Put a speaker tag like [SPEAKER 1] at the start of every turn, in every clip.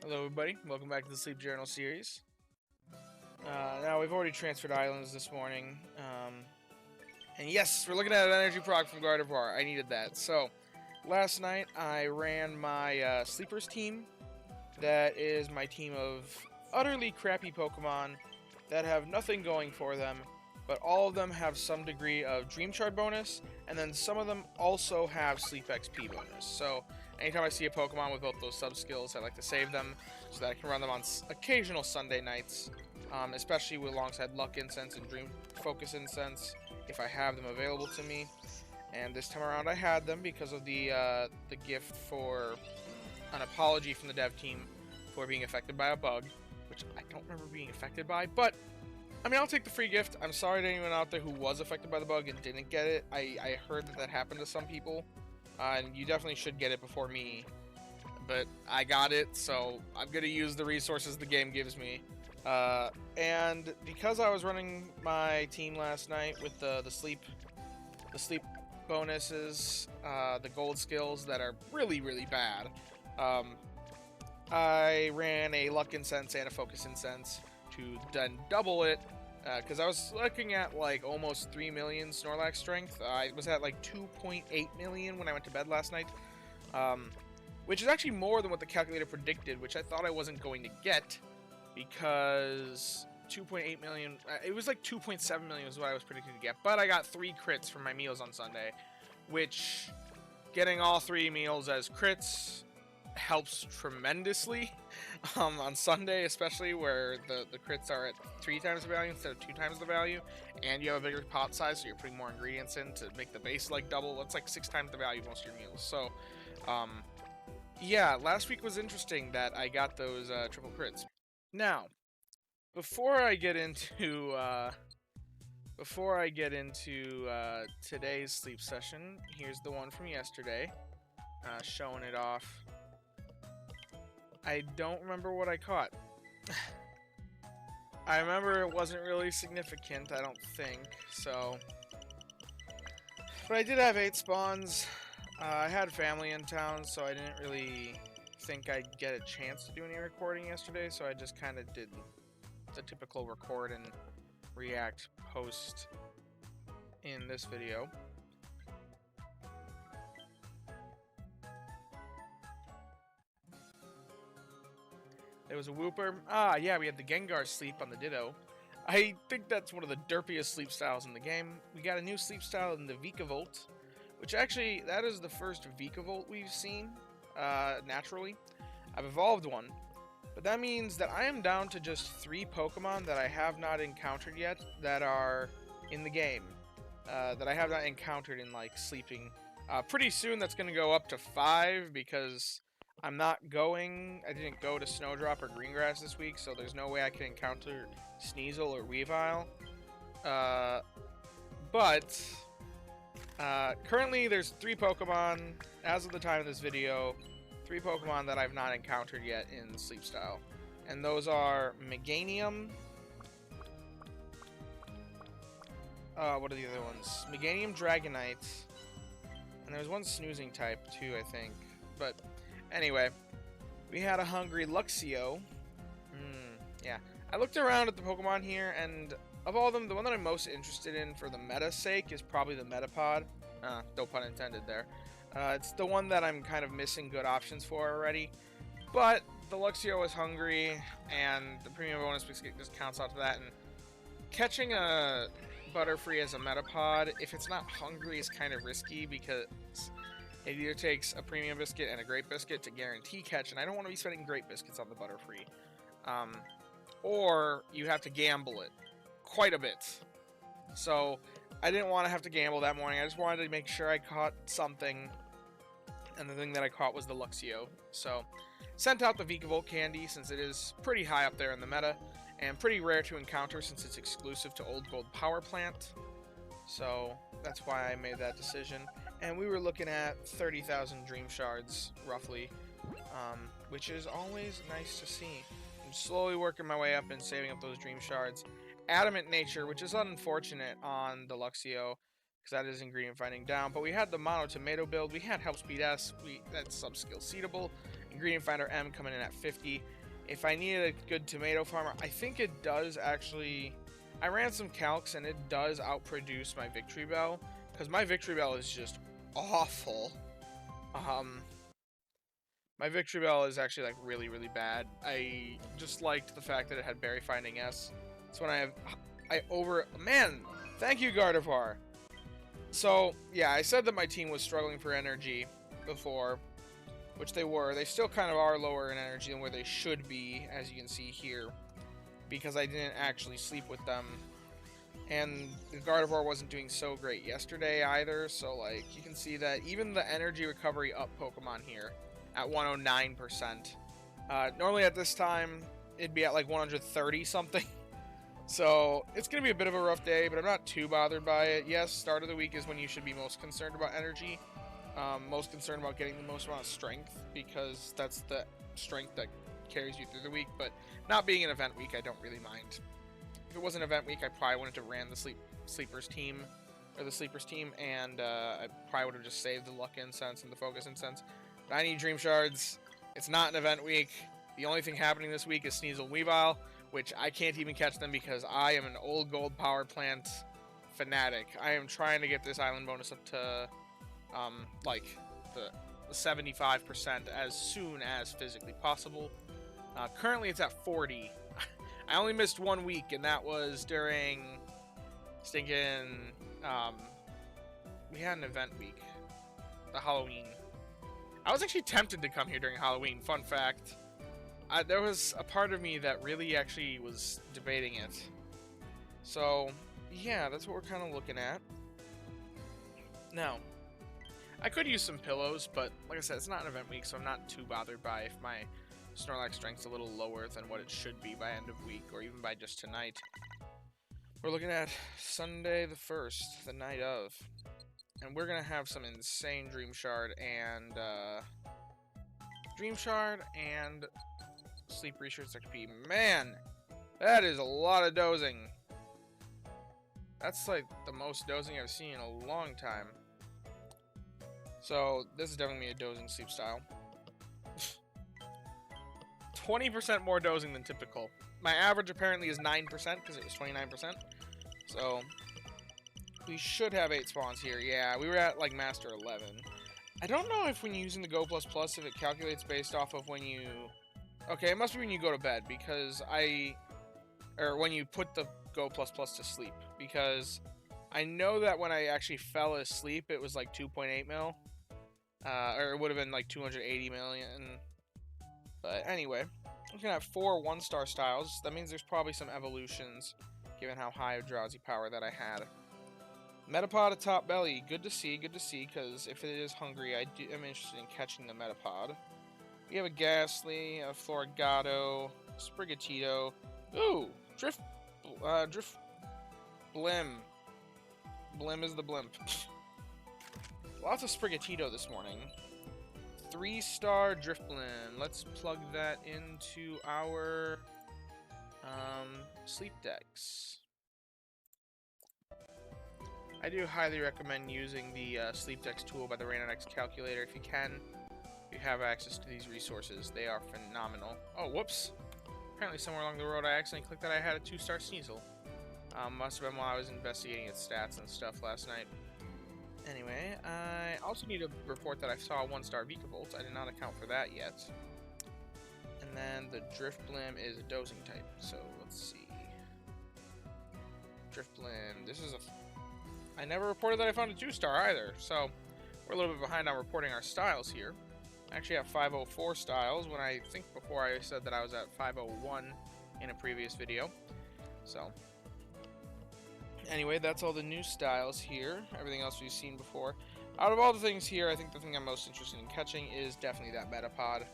[SPEAKER 1] Hello, everybody. Welcome back to the Sleep Journal series. Now, we've already transferred islands this morning. And yes, we're looking at an energy proc from Gardevoir. I needed that. So, last night I ran my Sleepers team. That is my team of utterly crappy Pokemon that have nothing going for them, but all of them have some degree of Dream Shard bonus, and then some of them also have Sleep XP bonus. So, anytime I see a Pokemon with both those sub skills, I like to save them so that I can run them on occasional Sunday nights, especially alongside Luck Incense and Dream Focus Incense if I have them available to me. And this time around, I had them because of the gift for an apology from the dev team for being affected by a bug, which I don't remember being affected by, but I mean, I'll take the free gift. I'm sorry to anyone out there who was affected by the bug and didn't get it. I heard that happened to some people, and you definitely should get it before me. But I got it, so I'm gonna use the resources the game gives me. And because I was running my team last night with the sleep bonuses, the gold skills that are really bad, I ran a Luck Incense and a Focus Incense to then double it, because I was looking at like almost 3 million Snorlax strength. I was at like 2.8 million when I went to bed last night, which is actually more than what the calculator predicted, which I thought I wasn't going to get, because 2.8 million, it was like 2.7 million was what I was predicted to get, but I got 3 crits from my meals on Sunday, which getting all 3 meals as crits helps tremendously on Sunday, especially where the crits are at 3 times the value instead of 2 times the value, and you have a bigger pot size, so you're putting more ingredients in to make the base like double. That's like 6 times the value of most of your meals. So, yeah, last week was interesting that I got those triple crits. Now, before I get into today's sleep session, here's the one from yesterday, showing it off. I don't remember what I caught. I remember it wasn't really significant, I don't think, so... But I did have 8 spawns. I had family in town, so I didn't really think I'd get a chance to do any recording yesterday, so I just kind of did the typical record and react post in this video. There was a Wooper. Ah, yeah, we had the Gengar sleep on the Ditto. I think that's one of the derpiest sleep styles in the game. We got a new sleep style in the Vikavolt, which actually, that is the first Vikavolt we've seen, naturally. I've evolved one, but that means that I am down to just 3 Pokemon that I have not encountered yet that are in the game, that I have not encountered in, like, sleeping. Pretty soon that's going to go up to 5 because I didn't go to Snowdrop or Greengrass this week, so there's no way I can encounter Sneasel or Weavile. But currently there's 3 Pokemon, as of the time of this video, 3 Pokemon that I've not encountered yet in Sleep Style. And those are Meganium. What are the other ones? Meganium, Dragonite. And there's one snoozing type too, I think. But anyway, we had a hungry Luxio. Yeah. I looked around at the Pokemon here, and of all of them, the one that I'm most interested in for the meta sake is probably the Metapod. No pun intended there. It's the one that I'm kind of missing good options for already. But the Luxio is hungry, and the premium bonus just counts out to that. And catching a Butterfree as a Metapod, if it's not hungry, is kind of risky because it either takes a premium biscuit and a great biscuit to guarantee catch, and I don't want to be spending great biscuits on the Butterfree. Or you have to gamble it quite a bit. So I didn't want to have to gamble that morning. I just wanted to make sure I caught something, and the thing that I caught was the Luxio. So sent out the Vikavolt candy since it is pretty high up there in the meta, and pretty rare to encounter since it's exclusive to Old Gold Power Plant. So that's why I made that decision. And we were looking at 30,000 Dream Shards, roughly, which is always nice to see. I'm slowly working my way up and saving up those Dream Shards. Adamant Nature, which is unfortunate on the Luxio, because that is ingredient finding down. But we had the Mono Tomato build, we had Help Speed S, that's sub-skill seedable, Ingredient Finder M coming in at 50. If I needed a good tomato farmer, I think it does actually... I ran some calcs and it does outproduce my Victory Bell, because my Victory Bell is just awful. My Victory Bell is actually like really, really bad. I just liked the fact that it had Berry Finding S. That's when man, thank you, Gardevoir. So yeah, I said that my team was struggling for energy before, which they were. They still kind of are lower in energy than where they should be, as you can see here, because I didn't actually sleep with them. And the Gardevoir wasn't doing so great yesterday either, so like you can see that even the energy recovery up Pokemon here at 109%. Normally at this time it'd be at like 130 something. So it's gonna be a bit of a rough day, but I'm not too bothered by it. Yes, start of the week is when you should be most concerned about energy. Most concerned about getting the most amount of strength, because that's the strength that carries you through the week. But not being an event week, I don't really mind. If it was an event week, I probably wouldn't have ran the Sleepers team, and I probably would have just saved the Luck Incense and the Focus Incense. But I need Dream Shards. It's not an event week. The only thing happening this week is Sneasel and Weavile, which I can't even catch them because I am an old gold power plant fanatic. I am trying to get this island bonus up to like the 75% as soon as physically possible. Currently it's at 40. I only missed 1 week, and that was during stinking we had an event week, the Halloween. I was actually tempted to come here during Halloween. Fun fact. There was a part of me that really actually was debating it. So, yeah, that's what we're kind of looking at. Now, I could use some pillows, but like I said, it's not an event week, so I'm not too bothered by if my Snorlax strength's a little lower than what it should be by end of week, or even by just tonight. We're looking at Sunday the 1st, the night of. And we're going to have some insane Dream Shard and Sleep Research XP. Man, that is a lot of dozing. That's like the most dozing I've seen in a long time. So this is definitely a dozing sleep style. 20% more dozing than typical. My average apparently is 9% because it was 29%. So we should have 8 spawns here. Yeah, we were at like Master 11. I don't know if when you're using the Go++, if it calculates based off of when you... Okay, it must be when you go to bed, because or when you put the Go++ to sleep, because I know that when I actually fell asleep, it was like 2.8 mil. Or it would have been like 280 million. But anyway, looking at 4 1-star styles, that means there's probably some evolutions, given how high of Drowsy power that I had. Metapod atop belly, good to see, because if it is hungry, I'm interested in catching the Metapod. We have a Ghastly, a Floragato, Sprigatito. Ooh, Drift Blim. Blim is the blimp. Lots of Sprigatito this morning. 3-star Drifblim. Let's plug that into our sleep decks. I do highly recommend using the sleep decks tool by the RainoNex calculator if you can. If you have access to these resources, they are phenomenal. Oh, whoops. Apparently somewhere along the road I accidentally clicked that I had a 2-star Sneasel. Must have been while I was investigating its stats and stuff last night. Anyway, I also need to report that I saw a 1-star Vikavolt. I did not account for that yet. And then the Drifblim is a dozing type, so let's see. Drifblim, this is a... I never reported that I found a 2-star either, so we're a little bit behind on reporting our styles here. I actually have 504 styles, when I think before I said that I was at 501 in a previous video. So, anyway, that's all the new styles here. Everything else we've seen before. Out of all the things here, I think the thing I'm most interested in catching is definitely that Metapod.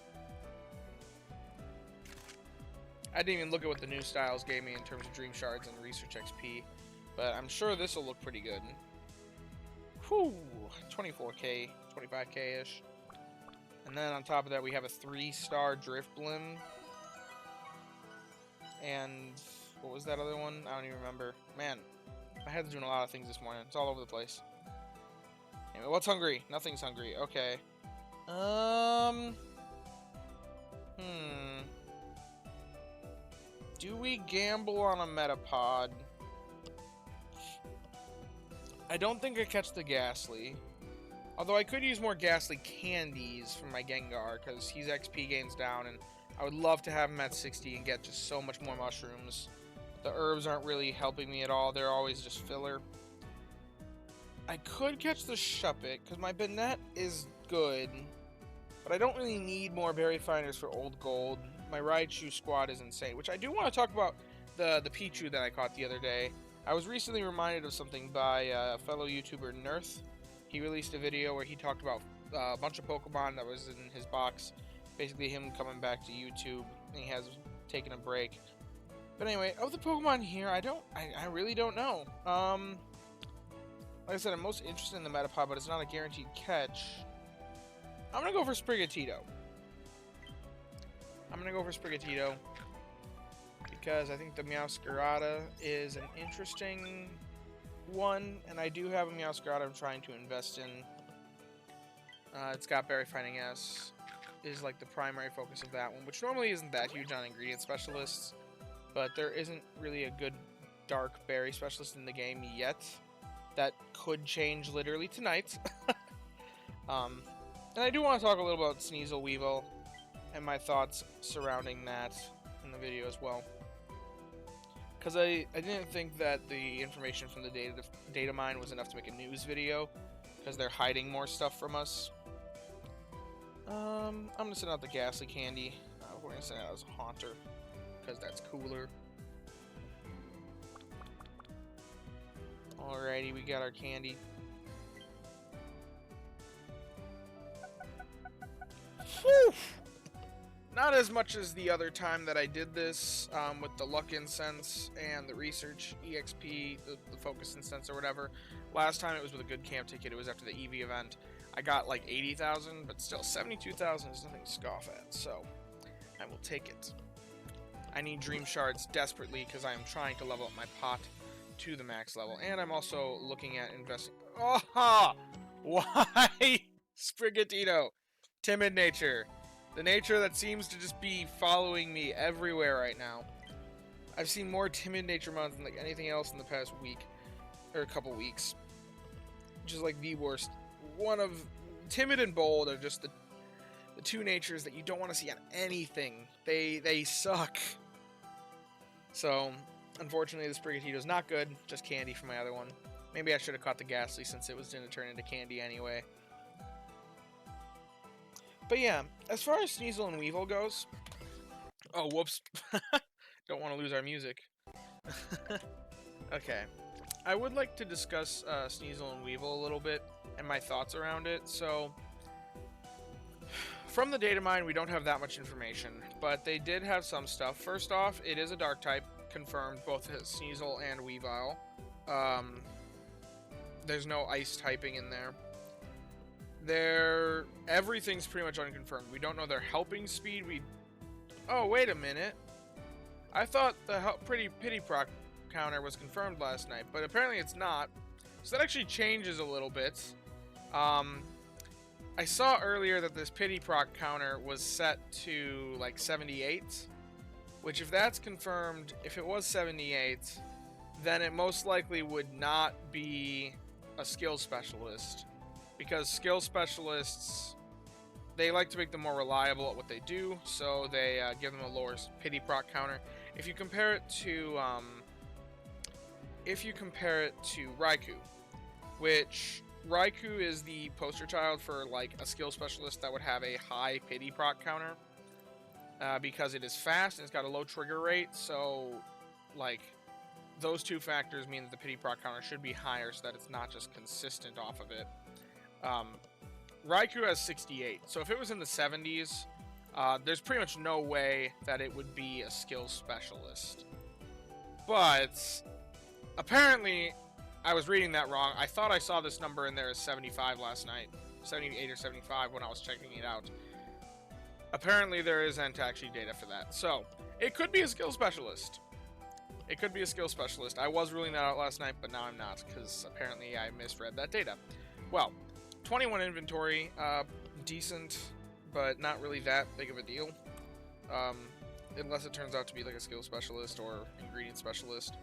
[SPEAKER 1] I didn't even look at what the new styles gave me in terms of Dream Shards and Research XP, but I'm sure this will look pretty good. Whew, 24k, 25k-ish. And then on top of that, we have a 3-star Drifblim. And what was that other one? I don't even remember. Man, my head's doing a lot of things this morning. It's all over the place. Anyway, what's hungry? Nothing's hungry. Okay. Do we gamble on a Metapod? I don't think I catch the Ghastly. Although I could use more Ghastly candies from my Gengar, because he's XP gains down, and I would love to have him at 60 and get just so much more mushrooms. The herbs aren't really helping me at all. They're always just filler. I could catch the Shuppet, because my Banette is good. But I don't really need more berry finders for Old Gold. My Raichu squad is insane, which I do want to talk about the Pichu that I caught the other day. I was recently reminded of something by a fellow YouTuber, Nerth. He released a video where he talked about a bunch of Pokemon that was in his box. Basically him coming back to YouTube, and he has taken a break. But anyway, of the Pokemon here, I really don't know. Like I said, I'm most interested in the Metapod, but it's not a guaranteed catch. I'm gonna go for Sprigatito. Because I think the Meowscarada is an interesting one, and I do have a Meowscarada I'm trying to invest in. It's got Berry Finding S, is like the primary focus of that one, which normally isn't that huge on ingredient specialists, but there isn't really a good dark berry specialist in the game yet. That could change literally tonight. And I do want to talk a little about Sneasel Weevil and my thoughts surrounding that in the video as well. Because I didn't think that the information from the data mine was enough to make a news video, because they're hiding more stuff from us. I'm going to send out the Ghastly candy. We're going to send it out as a Haunter, because that's cooler. Alrighty, we got our candy. Whew! Not as much as the other time that I did this with the Luck Incense and the Research EXP, the Focus Incense or whatever. Last time it was with a good camp ticket. It was after the EV event. I got like 80,000, but still 72,000 is nothing to scoff at, so I will take it. I need Dream Shards desperately because I am trying to level up my pot to the max level, and I'm also looking at investing. Oh, why Sprigatito? Timid nature. The nature that seems to just be following me everywhere right now. I've seen more Timid nature months than like anything else in the past week, or a couple weeks. Just like the worst. One of Timid and Bold are just the two natures that you don't want to see on anything. They suck. So, unfortunately, the Sprigatito's not good. Just candy for my other one. Maybe I should have caught the Ghastly since it was going to turn into candy anyway. But yeah, as far as Sneasel and Weevil goes... Oh, whoops. Don't want to lose our music. Okay. I would like to discuss Sneasel and Weevil a little bit and my thoughts around it. So, from the data mine, we don't have that much information, but they did have some stuff. First off, it is a dark type, confirmed, both Sneasel and Weavile. There's no ice typing in there. Everything's pretty much unconfirmed. We don't know their helping speed. Oh, wait a minute. I thought the pity proc counter was confirmed last night, but apparently it's not. So that actually changes a little bit. I saw earlier that this pity proc counter was set to like 78, which if that's confirmed, if it was 78, then it most likely would not be a skill specialist. Because skill specialists, they like to make them more reliable at what they do, so they give them a lower pity proc counter. If you compare it to Raikou, which Raikou is the poster child for like a skill specialist that would have a high pity proc counter, because it is fast and it's got a low trigger rate. So, like, those two factors mean that the pity proc counter should be higher, so that it's not just consistent off of it. Raikou has 68, so if it was in the 70s, there's pretty much no way that it would be a skill specialist. But apparently, I was reading that wrong. I thought I saw this number in there as 75 last night, 78 or 75 when I was checking it out. Apparently, there isn't actually data for that, so it could be a skill specialist. It could be a skill specialist. I was ruling that out last night, but now I'm not, because apparently I misread that data. Well, 21 inventory, decent, but not really that big of a deal. unless it turns out to be like a skill specialist or ingredient specialist.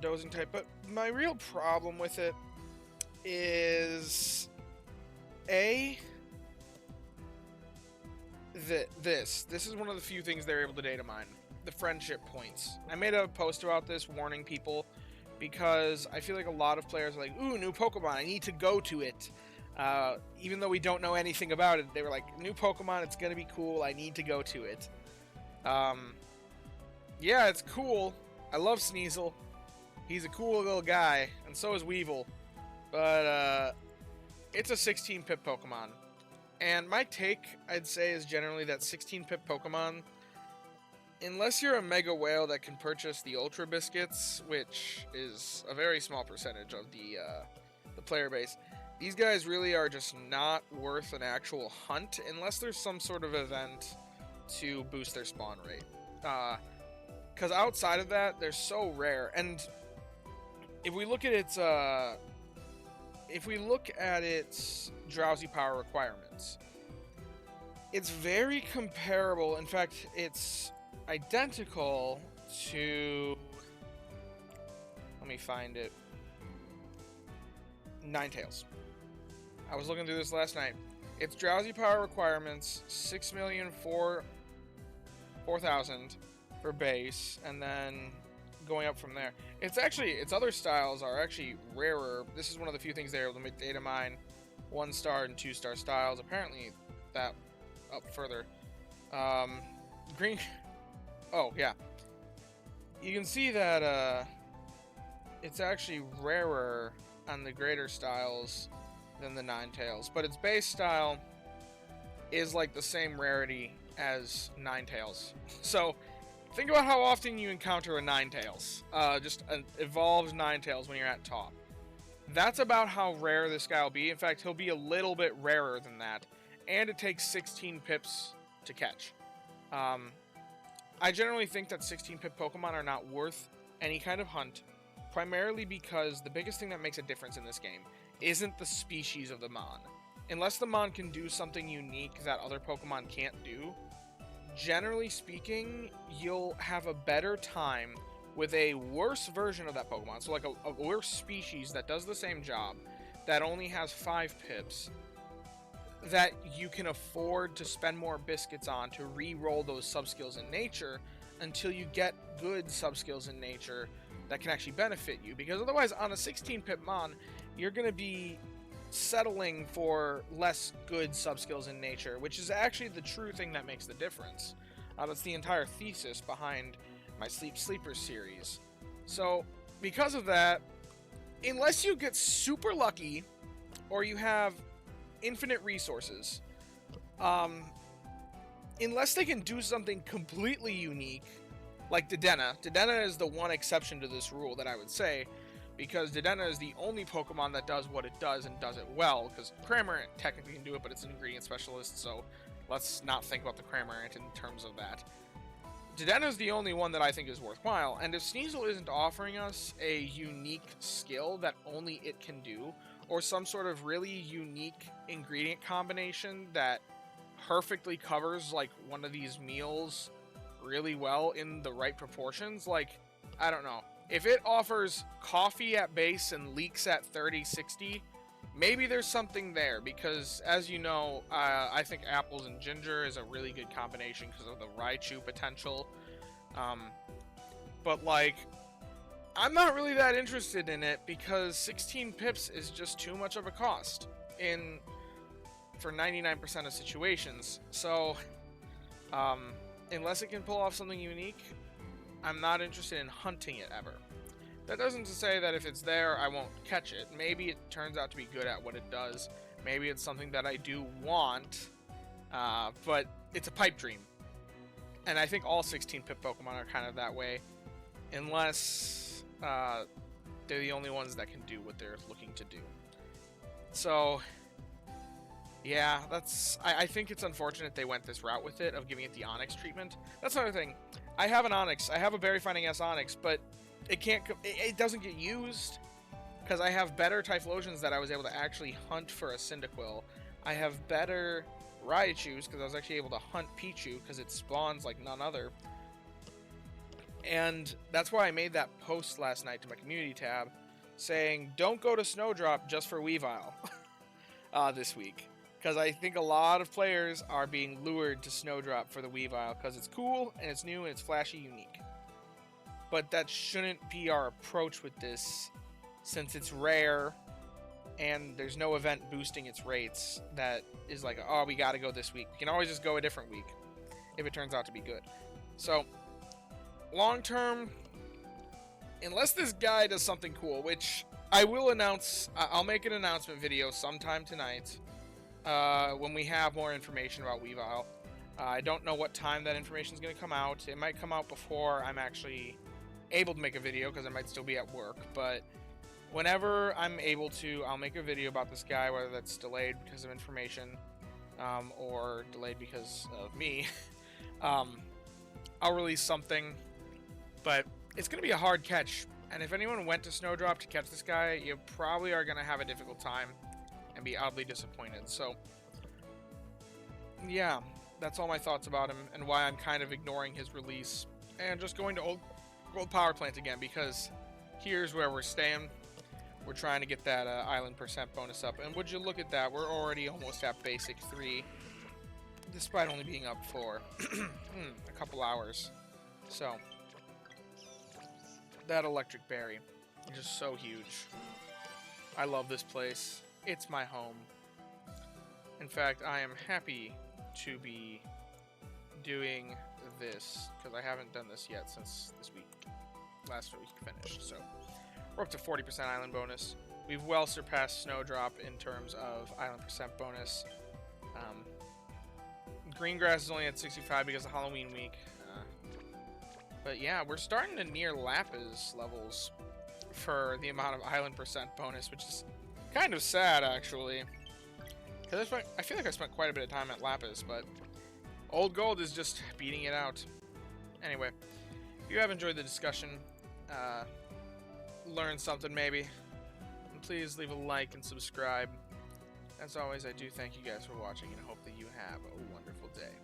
[SPEAKER 1] Dozing type, but my real problem with it is this is one of the few things they're able to data mine, the friendship points. I made a post about this warning people because I feel like a lot of players are like, ooh, new Pokemon, I need to go to it. Even though we don't know anything about it, they were like, new Pokemon, it's gonna be cool, I need to go to it. Yeah, it's cool. I love Sneasel. He's a cool little guy, and so is Weevil. But, it's a 16-pip Pokemon. And my take, I'd say, is generally that 16-pip Pokemon, unless you're a Mega Whale that can purchase the Ultra Biscuits, which is a very small percentage of the player base, these guys really are just not worth an actual hunt unless there's some sort of event to boost their spawn rate. Because outside of that, they're so rare. And if we look at its drowsy power requirements, it's very comparable. In fact, it's identical to, let me find it, Ninetales. I was looking through this last night. Its drowsy power requirements, 6,004,000 for base, and then going up from there. It's actually, its other styles are actually rarer. This is one of the few things they're able to data mine 1-star and 2-star styles. Apparently that up further. Green, oh yeah. You can see that it's actually rarer on the greater styles than the Ninetales, but its base style is like the same rarity as Ninetales. So think about how often you encounter a Ninetales, just an evolved Ninetales when you're at top. That's about how rare this guy will be. In fact, he'll be a little bit rarer than that, and it takes 16 pips to catch. I generally think that 16-pip Pokemon are not worth any kind of hunt, primarily because the biggest thing that makes a difference in this game isn't the species of the Mon. Unless the Mon can do something unique that other Pokemon can't do, generally speaking, you'll have a better time with a worse version of that Pokemon. So like a worse species that does the same job, that only has 5 pips, that you can afford to spend more biscuits on to re-roll those sub-skills in nature until you get good sub-skills in nature that can actually benefit you. Because otherwise, on a 16-pip Mon, you're going to be settling for less good sub-skills in nature, which is actually the true thing that makes the difference. That's the entire thesis behind my Sleep Sleepers series. So, because of that, unless you get super lucky, or you have infinite resources, unless they can do something completely unique, like Dedenne. Dedenne is the one exception to this rule that I would say, because Dedenne is the only Pokemon that does what it does and does it well, because Cramorant technically can do it, but it's an ingredient specialist, so let's not think about the Cramorant in terms of that. Dedenne is the only one that I think is worthwhile, and if Sneasel isn't offering us a unique skill that only it can do, or some sort of really unique ingredient combination that perfectly covers like one of these meals really well in the right proportions, like, I don't know. If it offers coffee at base and leeks at 30-60, maybe there's something there, because as you know, I think apples and ginger is a really good combination because of the Raichu potential. But like, I'm not really that interested in it because 16 pips is just too much of a cost for 99% of situations. So, unless it can pull off something unique, I'm not interested in hunting it ever. That doesn't say that if it's there, I won't catch it. Maybe it turns out to be good at what it does. Maybe it's something that I do want, but it's a pipe dream. And I think all 16-pip Pokemon are kind of that way, unless they're the only ones that can do what they're looking to do. So, yeah, I think it's unfortunate they went this route with it, of giving it the Onix treatment. That's another thing. I have an Onix. I have a Berry Finding S Onix, but it doesn't get used because I have better Typhlosions that I was able to actually hunt for a Cyndaquil. I have better Raichu's because I was actually able to hunt Pichu because it spawns like none other. And that's why I made that post last night to my community tab saying, don't go to Snowdrop just for Weavile this week. Because I think a lot of players are being lured to Snowdrop for the Weavile because it's cool and it's new and it's flashy, unique. But that shouldn't be our approach with this, since it's rare and there's no event boosting its rates that is like, oh, we gotta go this week. We can always just go a different week if it turns out to be good. So, long term, unless this guy does something cool, which I will announce, I'll make an announcement video sometime tonight when we have more information about Weavile. I don't know what time that information is going to come out. It might come out before I'm actually able to make a video because I might still be at work, but whenever I'm able to, I'll make a video about this guy, whether that's delayed because of information or delayed because of me. I'll release something, but it's going to be a hard catch, and if anyone went to Snowdrop to catch this guy, you probably are going to have a difficult time and be oddly disappointed. So, yeah, that's all my thoughts about him and why I'm kind of ignoring his release and just going to Old Power Plant again, because here's where we're staying. We're trying to get that island % bonus up, and would you look at that, we're already almost at basic 3, despite only being up for a couple hours. So, that electric berry is just so huge. I love this place. It's my home. In fact, I am happy to be doing this, because I haven't done this yet since this week. Last week finished, so we're up to 40% island bonus. We've well surpassed Snowdrop in terms of island % bonus. Green grass is only at 65 because of Halloween week. But yeah, we're starting to near Lapis levels for the amount of island % bonus, which is kind of sad, actually. Because I feel like I spent quite a bit of time at Lapis, but Old Gold is just beating it out. Anyway, if you have enjoyed the discussion, learned something maybe, please leave a like and subscribe. As always, I do thank you guys for watching and I hope that you have a wonderful day.